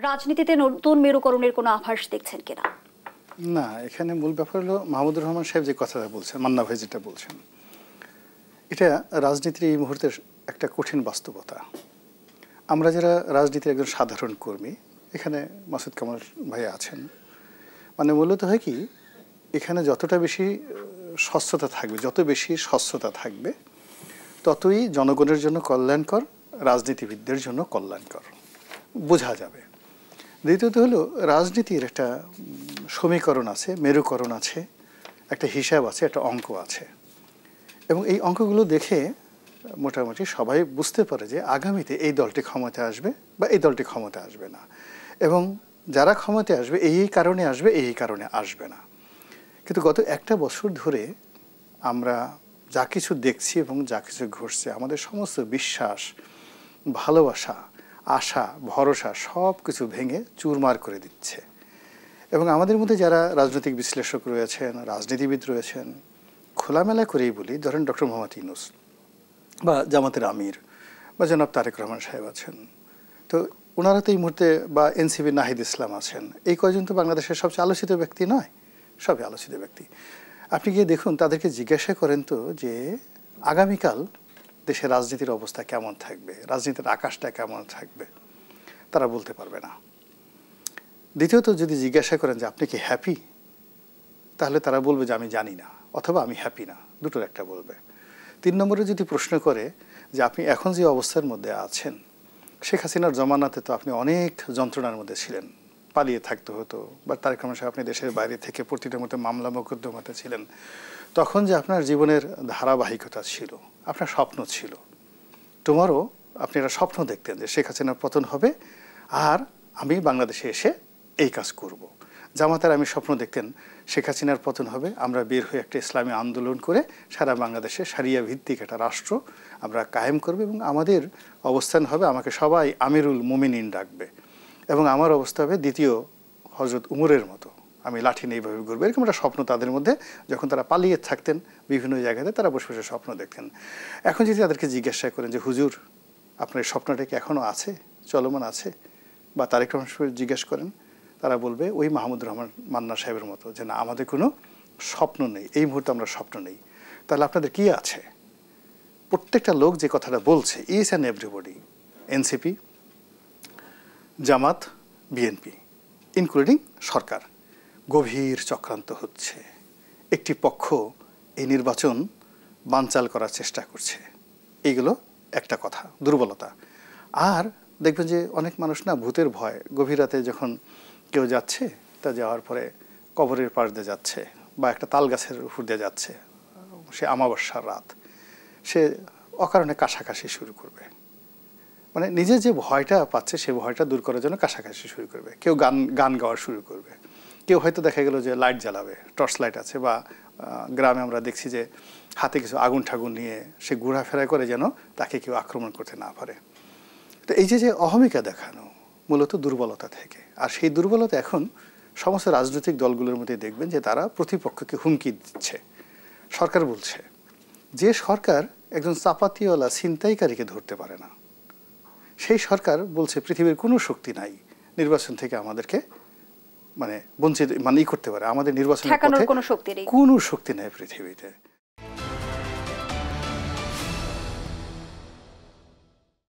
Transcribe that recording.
রাজনীতিতে নতুন মেরুকরণের কোনো আভাস দেখছেন কিনা? না, এখানে মূল ব্যাপার হলো মাহমুদুর রহমান সাহেব যে কথাটা বলছেন, মান্না ভাই যেটা বলছেন, এটা রাজনীতির এই মুহূর্তের একটা কঠিন বাস্তবতা। আমরা যারা রাজনীতির একজন সাধারণ কর্মী, এখানে মাসুদ কামাল ভাই আছেন, মানে মূলত হয় কি, এখানে যতটা বেশি স্বচ্ছতা থাকবে, যত বেশি স্বচ্ছতা থাকবে, ততই জনগণের জন্য কল্যাণকর, রাজনীতিবিদদের জন্য কল্যাণকর, বোঝা যাবে। দ্বিতীয়ত হলো, রাজনীতির একটা সমীকরণ আছে, মেরুকরণ আছে, একটা হিসাব আছে, একটা অঙ্ক আছে, এবং এই অঙ্কগুলো দেখে মোটামুটি সবাই বুঝতে পারে যে আগামীতে এই দলটি ক্ষমতায় আসবে বা এই দলটি ক্ষমতায় আসবে না, এবং যারা ক্ষমতায় আসবে এই কারণে আসবে, এই কারণে আসবে না। কিন্তু গত একটা বছর ধরে আমরা যা কিছু দেখছি এবং যা কিছু ঘটছে, আমাদের সমস্ত বিশ্বাস, ভালোবাসা, আশা, ভরসা সব কিছু ভেঙে চুরমার করে দিচ্ছে। এবং আমাদের মধ্যে যারা রাজনৈতিক বিশ্লেষক রয়েছেন, রাজনীতিবিদ রয়েছেন, খোলামেলা করেই বলি, ধরেন ডক্টর মোহাম্মদ ইউনূস বা জামাতের আমির বা জনাব তারেক রহমান সাহেব আছেন, তো ওনারা তো এই মুহূর্তে, বা এনসিপি নাহিদ ইসলাম আছেন, এই কয়জন তো বাংলাদেশের সবচেয়ে আলোচিত ব্যক্তি নয়, সবই আলোচিত ব্যক্তি। আপনি গিয়ে দেখুন, তাদেরকে জিজ্ঞাসা করেন তো যে আগামীকাল দেশের রাজনীতির অবস্থা কেমন থাকবে, রাজনীতির আকাশটা কেমন থাকবে, তারা বলতে পারবে না। দ্বিতীয়ত, যদি জিজ্ঞাসা করেন যে আপনি কি হ্যাপি, তাহলে তারা বলবে যে আমি জানি না, অথবা আমি হ্যাপি না, দুটোর একটা বলবে। 3 নম্বরে যদি প্রশ্ন করে যে আপনি এখন যে অবস্থার মধ্যে আছেন, শেখ হাসিনার জমানাতে তো আপনি অনেক যন্ত্রণার মধ্যে ছিলেন, পালিয়ে থাকতে হতো, বা তারেক রহমান সাহেব আপনি দেশের বাইরে থেকে প্রতিটা মতো মামলা মোকদ্দমাতে ছিলেন, তখন যে আপনার জীবনের ধারাবাহিকতা ছিল, আপনার স্বপ্ন ছিল, টুমরো আপনি একটা স্বপ্ন দেখতেন যে শেখ হাসিনার পতন হবে আর আমি বাংলাদেশে এসে এই কাজ করব। জামাতের আমি স্বপ্ন দেখতেন শেখ হাসিনার পতন হবে, আমরা বের হয়ে একটা ইসলামী আন্দোলন করে সারা বাংলাদেশে সারিয়া ভিত্তিক একটা রাষ্ট্র আমরা কায়েম করব, এবং আমাদের অবস্থান হবে, আমাকে সবাই আমিরুল মুমিনিন ডাকবে, এবং আমার অবস্থা হবে দ্বিতীয় হযরত উমরের মতো, আমি লাঠি নিয়ে এইভাবে ঘুরবো। এরকম একটা স্বপ্ন তাদের মধ্যে, যখন তারা পালিয়ে থাকতেন বিভিন্ন জায়গাতে, তারা বসে বসে স্বপ্ন দেখতেন। এখন যদি তাদেরকে জিজ্ঞাসা করেন যে হুজুর আপনার এই স্বপ্নটা কি এখনও আছে, চলমান আছে, বা তারেক রহমান সাহেব জিজ্ঞেস করেন, তারা বলবে ওই মাহমুদুর রহমান মান্না সাহেবের মতো, যে না, আমাদের কোনো স্বপ্ন নেই, এই মুহূর্তে আমরা স্বপ্ন নেই। তাহলে আপনাদের কি আছে? প্রত্যেকটা লোক যে কথাটা বলছে, each and everybody, NCP, Jamaat, BNP, including সরকার, গভীর চক্রান্ত হচ্ছে। একটি পক্ষ এই নির্বাচন বানচাল করার চেষ্টা করছে, এইগুলো একটা কথা, দুর্বলতা। আর দেখবেন যে অনেক মানুষ না ভূতের ভয়, গভীর রাতে যখন কেউ যাচ্ছে, তা যাওয়ার পরে কবরের পাশ দিয়ে যাচ্ছে বা একটা তাল গাছের উপর দিয়ে যাচ্ছে, সে অমাবস্যার রাত, সে অকারণে কাশাকাশি শুরু করবে, মানে নিজে যে ভয়টা পাচ্ছে সে ভয়টা দূর করার জন্য কাশাকাশি শুরু করবে। কেউ গান গাওয়া শুরু করবে, কেউ হয়তো দেখা গেল যে লাইট জ্বালাবে, টর্চ লাইট আছে, বা গ্রামে আমরা দেখছি যে হাতে কিছু আগুন ঠাগুন নিয়ে সে ঘোরাফেরা করে যেন তাকে কেউ আক্রমণ করতে না পারে। তো এই যে অহমিকা দেখানো মূলত দুর্বলতা থেকে, আর সেই দুর্বলতা এখন সমস্ত রাজনৈতিক দলগুলোর মধ্যে দেখবেন যে তারা প্রতিপক্ষকে হুমকি দিচ্ছে। সরকার বলছে, যে সরকার একজন চাপাতিওয়ালা ছিনতাইকারীকে ধরতে পারে না, সেই সরকার বলছে পৃথিবীর কোনো শক্তি নাই নির্বাচন থেকে আমাদেরকে মানে বঞ্চিত, মানে করতে পারে, আমাদের নির্বাচনের পথে কোনো শক্তি নেই পৃথিবীতে।